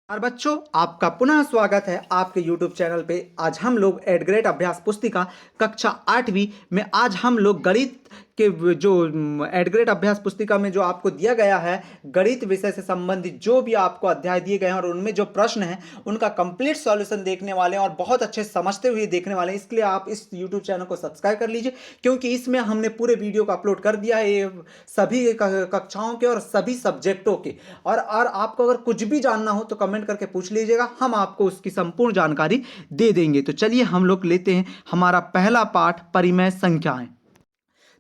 और बच्चों, आपका पुनः स्वागत है आपके YouTube चैनल पे। आज हम लोग एड ग्रेड अभ्यास पुस्तिका कक्षा 8वीं में आज हम लोग गणित के जो एड ग्रेड अभ्यास पुस्तिका में जो आपको दिया गया है गणित विषय से संबंधित जो भी आपको अध्याय दिए गए हैं और उनमें जो प्रश्न हैं उनका कंप्लीट सॉल्यूशन देखने वाले हैं और बहुत अच्छे समझते हुए देखने वाले हैं। इसके लिए आप इस YouTube चैनल को सब्सक्राइब कर लीजिए, क्योंकि इसमें हमने पूरे वीडियो को अपलोड कर दिया है ये सभी कक्षाओं के और सभी सब्जेक्टों के। और आपको अगर कुछ भी जानना हो तो कमेंट करके पूछ लीजिएगा, हम आपको उसकी संपूर्ण जानकारी दे देंगे। तो चलिए हम लोग लेते हैं हमारा पहला पाठ, परिमेय संख्याएं।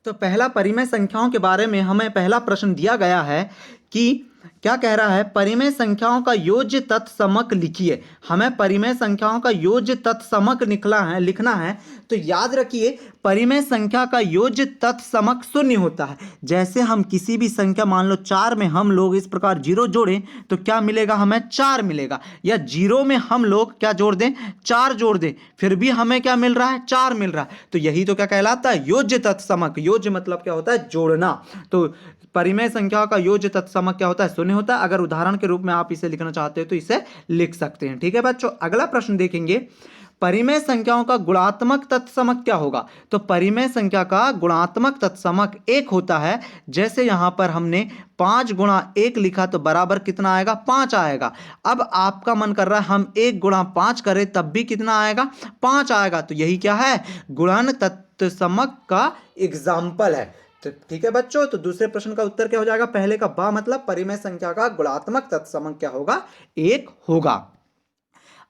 तो पहला परिमेय संख्याओं के बारे में हमें पहला प्रश्न दिया गया है कि क्या कह रहा है, परिमेय संख्याओं का योज्य तत्समक लिखिए। हमें परिमेय संख्याओं का योज्य तत्समक लिखना है। तो याद रखिए, परिमेय संख्या का योज्य तत्समक शून्य होता है। जैसे हम किसी भी संख्या, मान लो 4 में हम लोग इस प्रकार 0 जोड़ें तो क्या मिलेगा, हमें 4 मिलेगा। या 0 में हम लोग क्या जोड़ दें, 4 जोड़ दें, फिर भी हमें क्या मिल रहा है, 4 मिल रहा है। तो यही तो क्या कहलाता है, योज्य तत्समक। योज्य मतलब क्या होता है, जोड़ना। तो परिमेय संख्याओं का योज्य तत्समक क्या होता है, शून्य होता है। अगर उदाहरण के रूप में आप इसे लिखना चाहते हो तो इसे लिख सकते हैं। ठीक है बच्चों, अगला प्रश्न देखेंगे, परिमेय संख्याओं का गुणात्मक तत्समक क्या होगा। तो परिमेय संख्या का गुणात्मक तत्समक 1 होता है। जैसे यहां पर हमने 5 गुणा 1 लिखा तो बराबर कितना आएगा, 5 आएगा। अब आपका मन कर रहा है हम 1 गुणा 5 करें तब भी कितना आएगा, 5 आएगा। तो यही क्या है, गुणन तत्समक का एग्जाम्पल है। तो ठीक है बच्चों, तो दूसरे प्रश्न का उत्तर क्या हो जाएगा, पहले का बा मतलब परिमेय संख्या का गुणात्मक तत्समक क्या होगा, 1 होगा।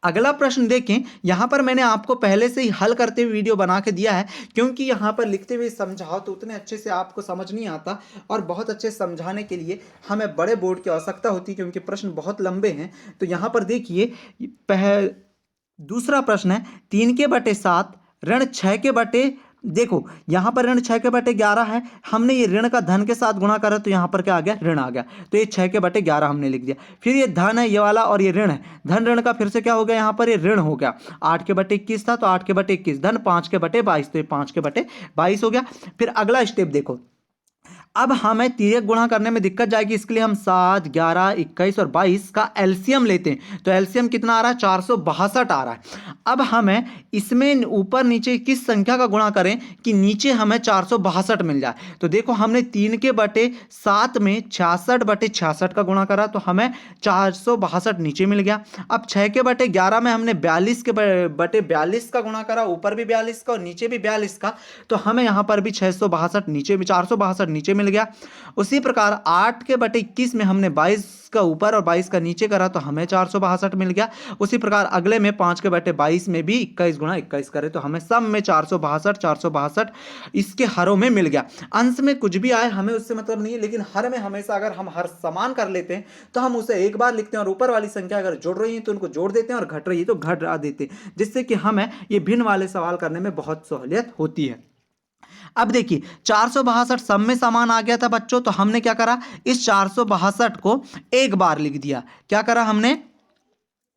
अगला प्रश्न देखें, यहां पर मैंने आपको पहले से ही हल करते हुए वीडियो बना के दिया है, क्योंकि यहां पर लिखते हुए समझाओ तो उतने अच्छे से आपको समझ नहीं आता और बहुत अच्छे समझाने के लिए हमें बड़े बोर्ड की आवश्यकता होती है, क्योंकि प्रश्न बहुत लंबे हैं। तो यहां पर देखिए, दूसरा प्रश्न है, 3/7 ऋण 6/, देखो यहां पर ऋण 6/11 है। हमने ये ऋण का धन के साथ गुणा करा तो यहां पर क्या आ गया, ऋण आ गया। तो ये 6/11 हमने लिख दिया। फिर ये धन है ये वाला और ये ऋण है, धन ऋण का फिर से क्या हो गया, यहां पर ये ऋण हो गया। 8/21 था तो 8/21, धन 5/22 तो ये 5/22 हो गया। फिर अगला स्टेप देखो, अब हमें तिर्यक गुणा करने में दिक्कत जाएगी, इसके लिए हम 7, 11, 21 और 22 का एलसीएम लेते हैं। तो एलसीएम कितना आ रहा है, 462 आ रहा है। अब हमें इसमें ऊपर नीचे किस संख्या का गुणा करें कि नीचे हमें 462 मिल जाए। तो देखो हमने 3/7 में 66/66 का गुणा करा तो हमें 462 नीचे मिल गया। अब 6/11 में हमने 42/42 का गुणा करा, ऊपर भी 42 का और नीचे भी 42 का, तो हमें यहां पर भी 662 नीचे भी 462 नीचे मिल गया। उसी प्रकार 8/21 में हमने 22 का ऊपर और 22 का नीचे करा तो हमें 462 मिल गया। उसी प्रकार अगले में 5/22 में भी 21 गुणा 21 करे तो हमें सब में 462 इसके हरों में मिल गया। अंश में कुछ भी आए हमें उससे मतलब नहीं है, लेकिन हर में हमेशा अगर हम हर समान कर लेते हैं तो हम उसे एक बार लिखते हैं और ऊपर वाली संख्या अगर जोड़ रही है तो उनको जोड़ देते हैं और घट रही है तो घटा देते हैं, जिससे कि हमें ये भिन्न वाले सवाल करने में बहुत सहूलियत होती है। अब देखिए 462 सब में समान आ गया था बच्चों, तो हमने क्या करा, इस 462 को एक बार लिख दिया। क्या करा हमने,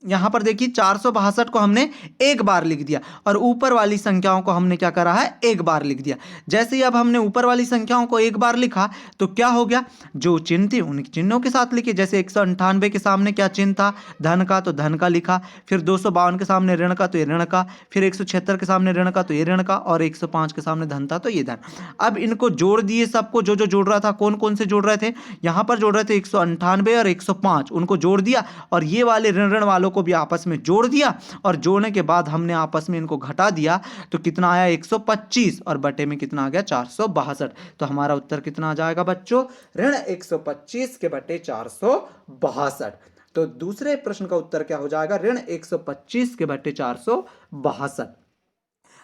यहां पर देखिए 462 को हमने एक बार लिख दिया और ऊपर वाली संख्याओं को हमने क्या करा है, एक बार लिख दिया। जैसे ही अब हमने ऊपर वाली संख्याओं को एक बार लिखा तो क्या हो गया, जो चिन्ह थे उन चिन्हों के साथ लिखे। जैसे 198 के सामने क्या चिन्ह था, धन का, तो धन का लिखा। फिर 252 के सामने ऋण का तो ये ऋण का। फिर 176 के सामने ऋण का तो ये ऋण का। और 105 के सामने धन था तो ये धन। अब इनको जोड़ दिए सबको, जो जो जोड़ रहा था, कौन कौन से जोड़ रहे थे, यहां पर जोड़ रहे थे 198 और 105, उनको जोड़ दिया और ये वाले ऋण ऋण वालों को भी आपस में जोड़ दिया और जोड़ने के बाद हमने आपस में इनको घटा दिया तो कितना आया, 125 और बटे में कितना आ गया, 462। तो हमारा उत्तर कितना आ जाएगा बच्चों, ऋण 125 के बटे 462। तो दूसरे प्रश्न का उत्तर क्या हो जाएगा, ऋण 125 के बटे 462।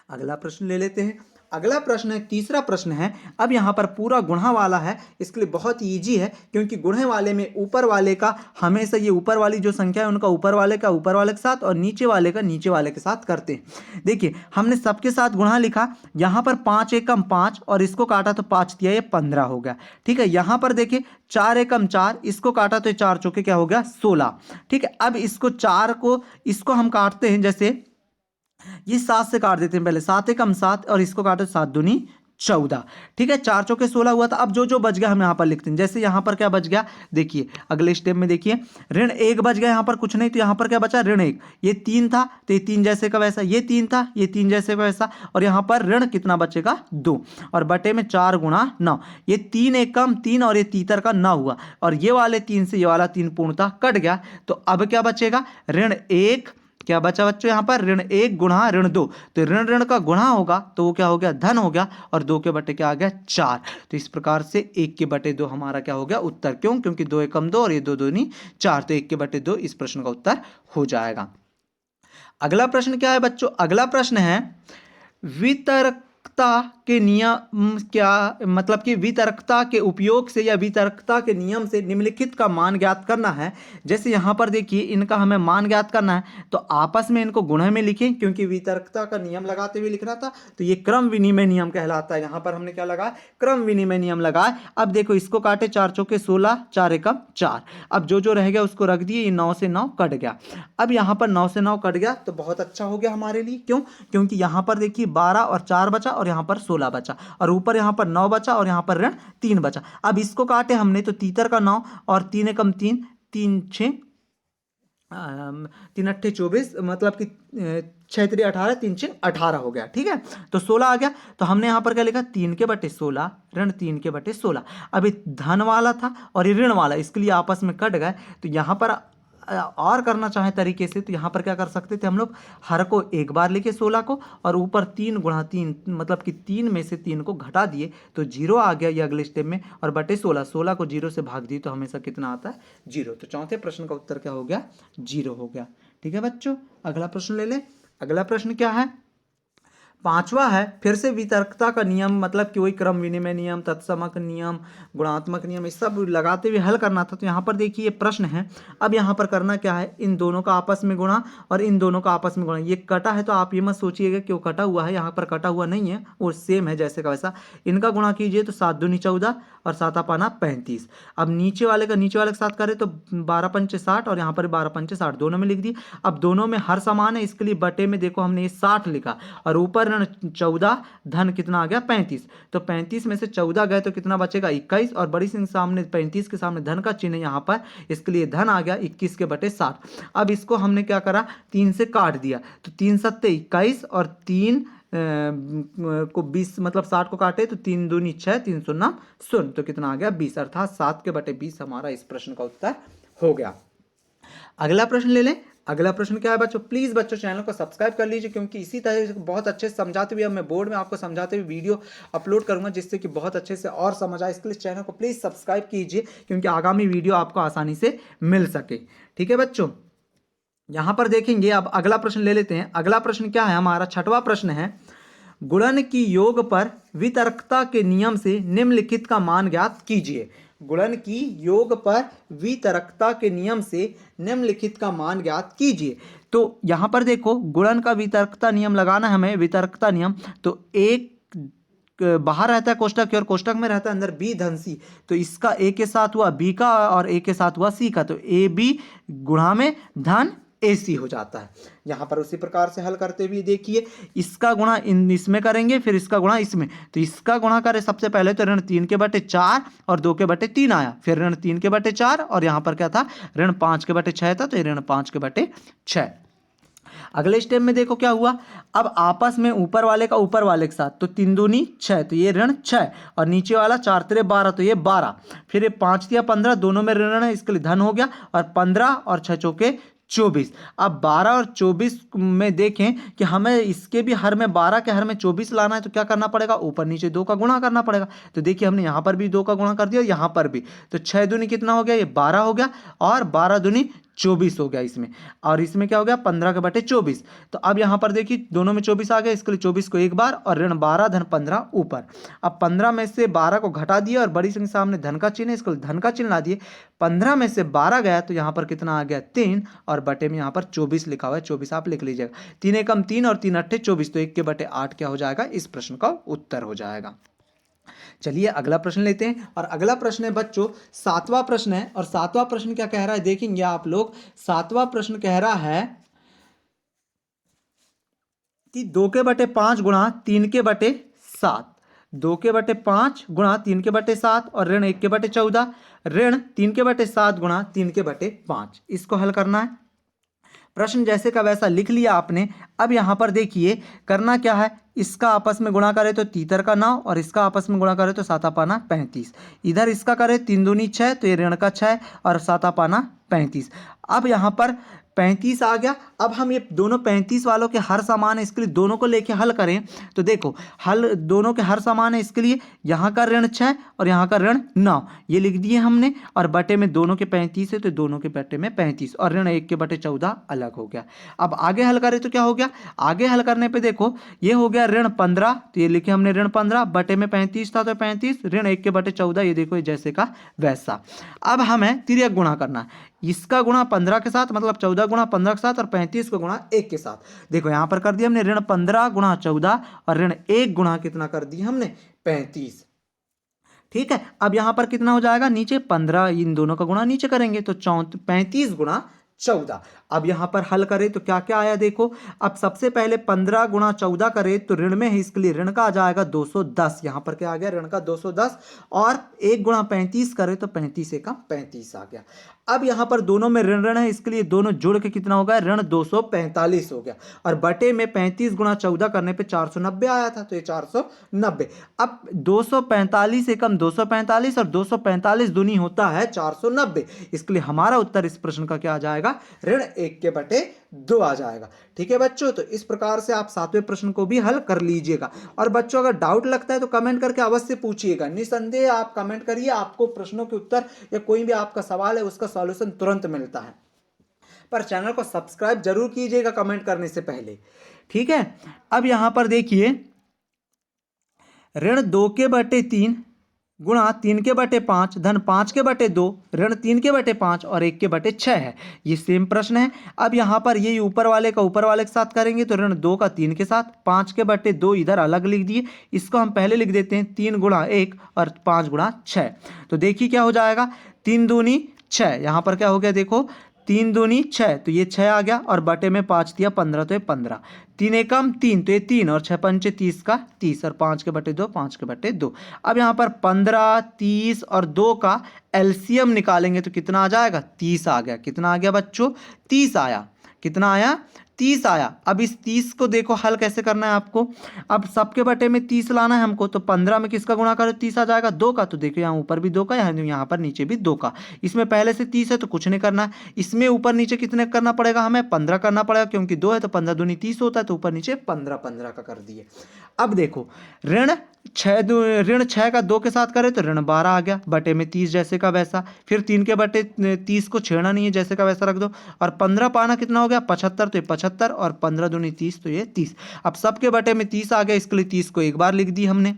अगला प्रश्न ले लेते हैं। अगला प्रश्न है, तीसरा प्रश्न है। अब यहां पर पूरा गुणा वाला है, इसके लिए बहुत इजी है, क्योंकि गुणे वाले में ऊपर वाले का हमेशा, ये ऊपर वाली जो संख्या है उनका ऊपर वाले का ऊपर वाले के साथ और नीचे वाले का नीचे वाले के साथ करते हैं। देखिए हमने सबके साथ गुणा लिखा, यहां पर 5 एकम 5 और इसको काटा तो 5 दिया, ये 15 हो गया। ठीक है, यहां पर देखिए 4 एकम 4, इसको काटा तो 4 चौके क्या हो गया, 16। ठीक है, अब इसको 4 को इसको हम काटते हैं, जैसे ये 7 से काट देते हैं, पहले 7 एकम 7 और इसको काटो 7 दूनी 14। ठीक है, 4 चौके 16 हुआ था। अब जो जो बच गया हम यहाँ पर लिखते हैं। जैसे यहाँ पर क्या बच गया, देखिए अगले स्टेप में देखिए, ऋण 1 बच गया, यहाँ पर कुछ नहीं, तो यहाँ पर क्या बचा, ऋण 1। ये 3 था तो ये 3 जैसे का वैसा, ये 3 था, ये 3 जैसे का वैसा, और यहाँ पर ऋण कितना बचेगा, 2, और बटे में 4 गुणा 9। ये 3 एकम 3 और ये तीतर का 9 हुआ, और ये वाले 3 से ये वाला 3 पूर्णतः कट गया। तो अब क्या बचेगा, ऋण 1, क्या बचा बच्चों यहाँ पर, ऋण 1 गुणा ऋण 2, तो ऋण ऋण का गुणा होगा तो वो क्या हो गया, धन हो गया, और 2 के बटे क्या आ गया, 4। तो इस प्रकार से 1 के बटे 2 हमारा क्या हो गया उत्तर। क्यों, क्योंकि 2 एकम 2 और ये 2 दूनी 4, तो 1 के बटे 2 इस प्रश्न का उत्तर हो जाएगा। अगला प्रश्न क्या है बच्चों, अगला प्रश्न है वितरकता के नियम, क्या मतलब कि वितरकता के उपयोग से या वितरकता के नियम से निम्नलिखित का मान ज्ञात करना है। जैसे यहाँ पर देखिए इनका हमें मान ज्ञात करना है, तो आपस में इनको गुणा में लिखें, क्योंकि वितरकता का नियम लगाते हुए लिखना था, तो ये क्रम विनिमय नियम कहलाता है। यहाँ पर हमने क्या लगाया, क्रम विनिमय नियम लगाया। अब देखो इसको काटे, 4 चौके 16, 4 एकम 4। अब जो जो रह गया उसको रख दिए, ये 9 से 9 कट गया। अब यहाँ पर 9 से 9 कट गया तो बहुत अच्छा हो गया हमारे लिए। क्यों, क्योंकि यहाँ पर देखिए 12 और 4 बचा, और यहाँ पर 16 बचा, और ऊपर यहाँ पर 9 बचा, और यहाँ पर ऋण 3 बचा। अब इसको काटे हमने तो तीतर का 9 और 3 एकम 3, 3 6 3 अट्ठे 24, मतलब कि 6 3 18, 3 6 18 हो गया। ठीक है, तो 16 आ गया। तो हमने यहाँ पर क्या लिखा, 3 के बटे 16 ऋण 3 के बटे 16। अब ये धन वाला था और ये ऋण वाला, इसके लिए आपस में कट गए। तो यहाँ पर और करना चाहे तरीके से तो यहाँ पर क्या कर सकते थे हम लोग, हर को एक बार लेके 16 को, और ऊपर 3 गुणा 3, मतलब कि 3 में से 3 को घटा दिए तो 0 आ गया ये अगले स्टेप में, और बटे 16, 16 को 0 से भाग दिए तो हमेशा कितना आता है, 0। तो चौथे प्रश्न का उत्तर क्या हो गया, 0 हो गया। ठीक है बच्चों, अगला प्रश्न ले लें। अगला प्रश्न क्या है, 5वां है फिर से वितर्कता का नियम, मतलब कि वही क्रम विनिमय नियम, तत्समक नियम, गुणात्मक नियम, ये सब लगाते हुए हल करना था। तो यहाँ पर देखिए ये प्रश्न है। अब यहाँ पर करना क्या है, इन दोनों का आपस में गुणा और इन दोनों का आपस में गुणा। ये कटा है तो आप ये मत सोचिएगा कि वो कटा हुआ है, यहाँ पर कटा हुआ नहीं है, वो सेम है जैसे का वैसा। इनका गुणा कीजिए तो 7 दूनी 14 और 7 पाना 35। अब नीचे वाले के साथ करें तो 12 पंचे 60 और यहाँ पर 12 पंचे 60, दोनों में लिख दिए। अब दोनों में हर समान है, इसके लिए बटे में देखो हमने ये 60 लिखा, और ऊपर 14, धन कितना आ गया 35। तो 35 में से 14 गए तो कितना बचेगा 21, और बड़ी सिंह सामने 35 के सामने धन का चिन्ह यहाँ पर, इसके लिए धन आ गया 21 के बटे 60। अब इसको हमने क्या करा, 3 से काट दिया, तो 3 सत्ते 21 और 3 को 20, मतलब 60 को काटे तो 3 दूनी 6, 3 शून्य 0, तो कितना आ गया 20, अर्थात 7 के बटे 20 हमारा इस प्रश्न का उत्तर हो गया। अगला प्रश्न ले लें। अगला प्रश्न क्या है बच्चों, प्लीज बच्चों चैनल को सब्सक्राइब कर लीजिए, क्योंकि इसी तरह से बहुत अच्छे से समझाते हुए अब मैं बोर्ड में आपको समझाते हुए वीडियो अपलोड करूंगा, जिससे कि बहुत अच्छे से और समझ आए। इसके लिए चैनल को प्लीज सब्सक्राइब कीजिए, क्योंकि आगामी वीडियो आपको आसानी से मिल सके। ठीक है बच्चों, यहां पर देखेंगे। अब अगला प्रश्न ले लेते हैं। अगला प्रश्न क्या है हमारा, 6वां प्रश्न है, गुणन की योग पर वितर्कता के नियम से निम्नलिखित का मान ज्ञात कीजिए। गुणन की योग पर वितरकता के नियम से निम्नलिखित का मान ज्ञात कीजिए। तो यहां पर देखो गुणन का वितरकता नियम लगाना है हमें, वितरकता नियम। तो एक बाहर रहता है कोष्टक के और कोष्टक में रहता है अंदर बी धन सी, तो इसका ए के साथ हुआ बी का और ए के साथ हुआ सी का, तो ए बी गुणा में धन AC हो जाता है। यहां पर उसी प्रकार से हल करते हुए देखिए, इसका गुणा इसमें करेंगे, फिर इसका गुणा इसमें, तो इसका गुणा करें सबसे पहले तो ऋण 3 के बटे 4 और 2 के बटे 3 आया, फिर ऋण 3 के बटे 4 और यहां पर क्या था, ऋण 5 के बटे 6 था, तो ऋण 5 के बटे 6। अगले स्टेप में देखो क्या हुआ, अब आपस में ऊपर वाले का ऊपर वाले के साथ, तो 3 दूनी 6, तो ये ऋण 6 और नीचे वाला 4 तेरे 12, तो ये 12, फिर ये 5 या 15, दोनों में ऋण है, इसके लिए धन हो गया, और 15 और 6 चौके 24। अब 12 और 24 में देखें कि हमें इसके भी हर में 12 के हर में 24 लाना है, तो क्या करना पड़ेगा, ऊपर नीचे 2 का गुणा करना पड़ेगा। तो देखिए हमने यहाँ पर भी 2 का गुणा कर दिया, यहाँ पर भी, तो 6 दूनी कितना हो गया, ये 12 हो गया, और 12 दूनी 24 हो गया इसमें, और इसमें क्या हो गया 15 के बटे 24। तो अब यहाँ पर देखिए दोनों में 24 आ गया, इसके लिए 24 को एक बार और ऋण 12 धन 15 ऊपर। अब 15 में से 12 को घटा दिया और बड़ी संख्या सामने धन का चिन्ह है, इसको धन का चिन्ह ला दिए। 15 में से 12 गया तो यहाँ पर कितना आ गया 3, और बटे में यहाँ पर 24 लिखा हुआ है, 24 आप लिख लीजिएगा। 3 एकम 3 और 3 अट्ठे 24, तो 1 के बटे 8 क्या हो जाएगा, इस प्रश्न का उत्तर हो जाएगा। चलिए अगला प्रश्न लेते हैं, और अगला प्रश्न है बच्चों 7वां प्रश्न है, और 7वां प्रश्न क्या कह रहा है देखेंगे आप लोग। 7वां प्रश्न कह रहा है कि 2 के बटे 5 गुणा 3 के बटे 7, 2/5 गुणा 3/7 और ऋण 1/14, ऋण 3/7 गुणा 3/5। इसको हल करना है। प्रश्न जैसे का वैसा लिख लिया आपने। अब यहाँ पर देखिए करना क्या है, इसका आपस में गुणा करें तो तीतर का 9 और इसका आपस में गुणा करें तो 7 35। इधर इसका करें 3 दूनी 6 तो ये ऋण का 6 और 7 35। अब यहाँ पर 35 आ गया। अब हम ये दोनों 35 वालों के हर समान है, इसके लिए दोनों को लेके हल करें तो देखो हल दोनों के हर समान है, इसके लिए यहाँ का ऋण 6 और यहाँ का ऋण 9 ये लिख दिए हमने, और बटे में दोनों के 35 है तो दोनों के बटे में 35 और ऋण 1/14 अलग हो गया। अब आगे हल करें तो क्या हो गया, आगे हल करने पे देखो ये हो गया ऋण 15, तो ये लिखे हमने ऋण 15 बटे में 35 था तो 35, ऋण 1/14, ये देखो जैसे का वैसा। अब हमें तिर्यक गुणा करना है, इसका गुणा 15 के साथ मतलब 14 गुणा 15 के साथ और 35 को गुणा 1 के साथ। देखो यहां पर कर दिया हमने ऋण 15 गुणा 14 और ऋण 1 गुणा कितना कर दिया हमने 35। ठीक है, अब यहां पर कितना हो जाएगा, नीचे 15, इन दोनों का गुणा नीचे करेंगे तो 35 गुणा 14। अब यहां पर हल करें तो क्या क्या आया देखो। अब सबसे पहले 15 गुणा 14 करें तो ऋण में है, इसके लिए ऋण का आ जाएगा 210। यहां पर क्या आ गया, ऋण का 210 और 1 गुणा 35 करें तो 35 एकम 35 आ गया। अब यहां पर दोनों में ऋण ऋण है, इसके लिए दोनों जुड़ के कितना होगा, ऋण 245 हो गया और बटे में 35 गुणा 14 करने पे 490 आया था तो ये 490। अब 245 एकम 245 और 245 दूनी होता है 490, इसके लिए हमारा उत्तर इस प्रश्न का क्या आ जाएगा, ऋण 1/2 आ जाएगा। ठीक है बच्चों, तो इस प्रकार से आप 7वें प्रश्न को भी हल कर लीजिएगा। और बच्चों अगर डाउट लगता है तो कमेंट करके अवश्य पूछिएगा, निसंदेह आप कमेंट करिए, आपको प्रश्नों के उत्तर या कोई भी आपका सवाल है उसका सॉल्यूशन तुरंत मिलता है। पर चैनल को सब्सक्राइब जरूर कीजिएगा कमेंट करने से पहले। ठीक है, अब यहां पर देखिए ऋण 2/3 गुणा 3/5 धन 5/2 ऋण 3/5 और 1/6 है। ये सेम प्रश्न है। अब यहाँ पर ये ऊपर वाले का ऊपर वाले के साथ करेंगे तो ऋण 2 का 3 के साथ, 5/2 इधर अलग लिख दिए, इसको हम पहले लिख देते हैं 3 गुणा 1 और 5 गुणा 6। तो देखिए क्या हो जाएगा, 3 दूनी 6, यहाँ पर क्या हो गया देखो 3 दूनी 6 तो ये 6 आ गया और बटे में 5 दिया 15 तो ये 15, 3 एकम 3 तो ये 3 और 6 पंचे 30 का 30 और 5/2 5/2। अब यहाँ पर 15 30 और 2 का एलसीएम निकालेंगे तो कितना आ जाएगा, 30 आ गया। कितना आ गया बच्चों, 30 आया। कितना आया, 30 आया। अब इस 30 को देखो हल कैसे करना है आपको। अब सबके बटे में 30 लाना है हमको, तो 15 में किसका गुणा करो 30 आ जाएगा, 2 का। तो देखो यहाँ ऊपर भी 2 का, यहाँ पर नीचे भी 2 का। इसमें पहले से 30 है तो कुछ नहीं करना है। इसमें ऊपर नीचे कितने करना पड़ेगा, हमें 15 करना पड़ेगा, क्योंकि 2 है तो 15 दूनी 30 होता है, तो ऊपर नीचे 15 15 का कर दिए। अब देखो ऋण 6 का 2 के साथ करें तो ऋण 12 आ गया, बटे में 30 जैसे का वैसा। फिर 3 के बटे 30 को छेड़ना नहीं है, जैसे का वैसा रख दो। और 15 पाना कितना हो गया 75, तो ये 75 और 15 दूनी 30 तो ये 30। अब सबके बटे में 30 आ गया, इसके लिए 30 को एक बार लिख दी हमने।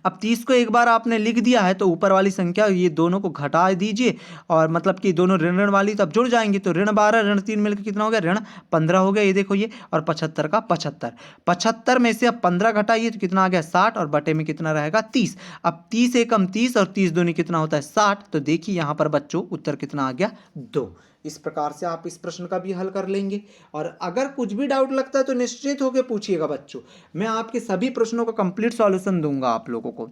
अब 30 को एक बार आपने लिख दिया है तो ऊपर वाली संख्या ये दोनों को घटा दीजिए, और मतलब कि दोनों ऋण ऋण वाली तब जुड़ जाएंगे, तो ऋण 12 ऋण 3 मिलकर कितना हो गया, ऋण 15 हो गया। ये देखो ये, और 75 का 75, 75 में से अब 15 घटाइए तो कितना आ गया 60 और बटे में कितना रहेगा 30। अब 30 एकम 30 और 30 दूनी कितना होता है 60। तो देखिए यहाँ पर बच्चों उत्तर कितना आ गया 2। इस प्रकार से आप इस प्रश्न का भी हल कर लेंगे। और अगर कुछ भी डाउट लगता है तो निश्चित होकर पूछिएगा बच्चों, मैं आपके सभी प्रश्नों का कंप्लीट सॉल्यूशन दूंगा आप लोगों को।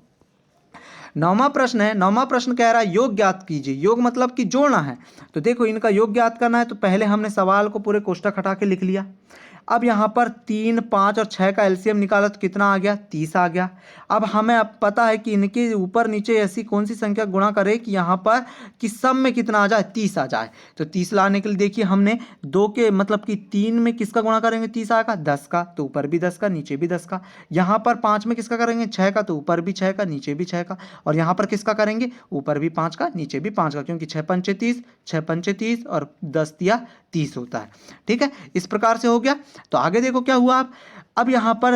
9वां प्रश्न है, 9वां प्रश्न कह रहा है योग ज्ञात कीजिए। योग मतलब कि जोड़ना है। तो देखो इनका योग ज्ञात करना है, तो पहले हमने सवाल को पूरे कोष्ठक हटा के लिख लिया। अब यहाँ पर 3 5 और 6 का एलसीएम निकाला तो कितना आ गया 30 आ गया। अब हमें अब पता है कि इनके ऊपर नीचे ऐसी कौन सी संख्या गुणा करे कि यहाँ पर कि सब में कितना आ जाए 30 आ जाए। तो 30 लाने के लिए देखिए हमने 2 के मतलब कि 3 में किसका गुणा करेंगे 30 आएगा 10 का, तो ऊपर भी 10 का नीचे भी 10 का। यहाँ पर 5 में किसका करेंगे 6 का, तो ऊपर भी 6 का नीचे भी 6 का। और यहाँ पर किसका करेंगे ऊपर भी 5 का नीचे भी 5 का, क्योंकि 6 पंचे 30 6 पंचे 30 और 10 दिया 30 होता है। ठीक है, इस प्रकार से हो गया। तो आगे देखो क्या हुआ। अब यहाँ पर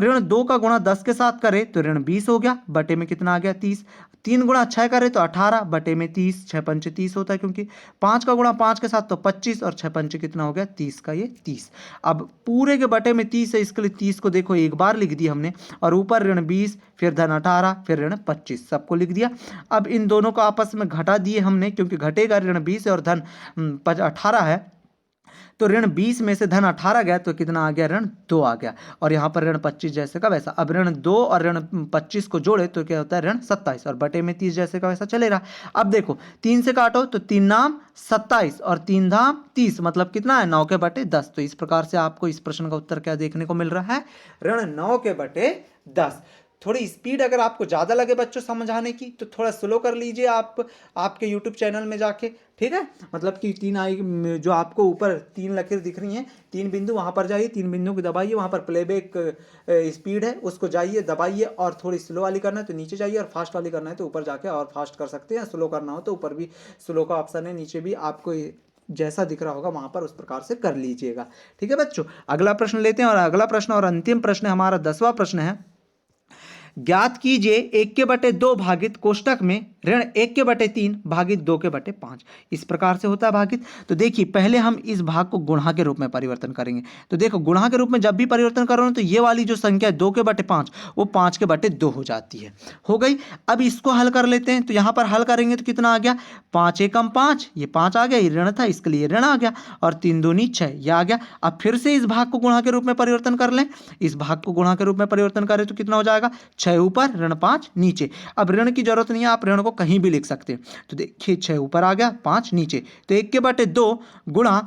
ऋण 2 का गुणा 10 के साथ करे तो ऋण 20 हो गया, बटे में कितना आ गया 30। 3 गुणा 6 करे तो 18, बटे में 30, 6 पंचे 30 होता है, क्योंकि 5 का गुणा 5 के साथ तो 25 और 6 पंचे कितना हो गया 30 का ये 30। अब पूरे के बटे में 30 है, इसके लिए 30 को देखो एक बार लिख दिया हमने, और ऊपर ऋण 20 फिर धन 18 फिर ऋण 25 सबको लिख दिया। अब इन दोनों को आपस में घटा दिए हमने, क्योंकि घटेगा ऋण 20 और धन 18 है, तो ऋण 20 में से धन 18 गया तो कितना आ गया, ऋण 2 आ गया। और यहाँ पर ऋण 25 जैसे का वैसा। अब ऋण 2 और ऋण 25 को जोड़े तो क्या होता है, ऋण 27 और बटे में 30 जैसे का वैसा चलेगा। अब देखो 3 से काटो तो 3 नाम 27 और 3 धाम 30 मतलब कितना है, 9 के बटे 10। तो इस प्रकार से आपको इस प्रश्न का उत्तर क्या देखने को मिल रहा है, ऋण 9 के बटे 10। थोड़ी स्पीड अगर आपको ज़्यादा लगे बच्चों समझाने की तो थोड़ा स्लो कर लीजिए आप आपके यूट्यूब चैनल में जाके, ठीक है। मतलब कि 3 आई जो आपको ऊपर 3 लकीर दिख रही हैं, 3 बिंदु, वहाँ पर जाइए, 3 बिंदु को दबाइए, वहाँ पर प्लेबैक स्पीड है उसको जाइए दबाइए, और थोड़ी स्लो वाली करना है तो नीचे जाइए, और फास्ट वाली करना है तो ऊपर जाके और फास्ट कर सकते हैं। स्लो करना हो तो ऊपर भी स्लो का ऑप्शन है, नीचे भी, आपको जैसा दिख रहा होगा वहां पर उस प्रकार से कर लीजिएगा, ठीक है बच्चों। अगला प्रश्न लेते हैं, और अगला प्रश्न और अंतिम प्रश्न हमारा 10वां प्रश्न है। ज्ञात कीजिए 1 के बटे 2 भागित कोष्टक में ऋण 1 के बटे 3 भागित 2 के बटे 5। इस प्रकार से होता है भागित। तो देखिए पहले हम इस भाग को गुणा के रूप में परिवर्तन करेंगे। तो देखो गुणा के रूप में जब भी परिवर्तन कर रहे हो तो ये वाली जो संख्या है 2 के बटे 5 वो 5 के बटे 2 हो जाती है, हो गई। अब इसको हल कर लेते हैं। तो यहाँ पर हल करेंगे तो कितना आ गया, 5 एकम 5, ये 5 आ गया, ये ऋण था इसके लिए ऋण आ गया, और 3 दूनी 6 ये आ गया। अब फिर से इस भाग को गुणा के रूप में परिवर्तन कर लें। इस भाग को गुणा के रूप में परिवर्तन करें तो कितना हो जाएगा, 6 ऊपर ऋण 5 नीचे। अब ऋण की जरूरत नहीं है, आप ऋण को कहीं भी लिख सकते हैं। तो देखिए 6 ऊपर आ गया 5 नीचे, तो 1 के बटे 2 गुणा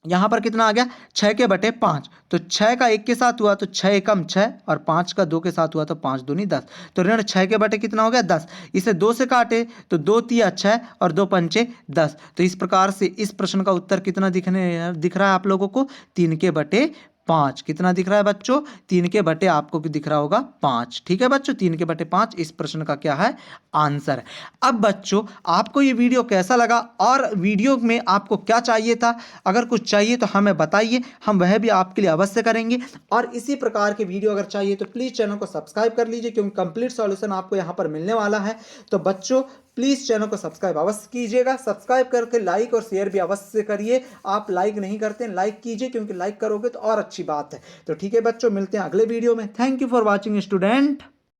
यहां पर कितना आ गया, 6 के बटे 5। तो 6 का 1 के साथ हुआ तो 6 एकम 6, और 5 का 2 के साथ हुआ तो 5 दूनी 10। तो ऋण 6 के बटे कितना हो गया, 10। इसे 2 से काटे तो 2 तिया 6 और 2 पंचे 10। तो इस प्रकार से इस प्रश्न का उत्तर कितना दिख रहा है आप लोगों को, 3 के बटे 5। कितना दिख रहा है बच्चों, 3 के बटे आपको दिख रहा होगा 5, ठीक है बच्चों, 3 के बटे 5 इस प्रश्न का क्या है, आंसर। अब बच्चों आपको ये वीडियो कैसा लगा, और वीडियो में आपको क्या चाहिए था, अगर कुछ चाहिए तो हमें बताइए, हम वह भी आपके लिए अवश्य करेंगे। और इसी प्रकार के वीडियो अगर चाहिए तो प्लीज़ चैनल को सब्सक्राइब कर लीजिए, क्योंकि कंप्लीट सॉल्यूशन आपको यहाँ पर मिलने वाला है। तो बच्चों प्लीज़ चैनल को सब्सक्राइब अवश्य कीजिएगा, सब्सक्राइब करके लाइक और शेयर भी अवश्य करिए। आप लाइक नहीं करते हैं, लाइक कीजिए, क्योंकि लाइक करोगे तो और अच्छी बात है। तो ठीक है बच्चों, मिलते हैं अगले वीडियो में। Thank you for watching student.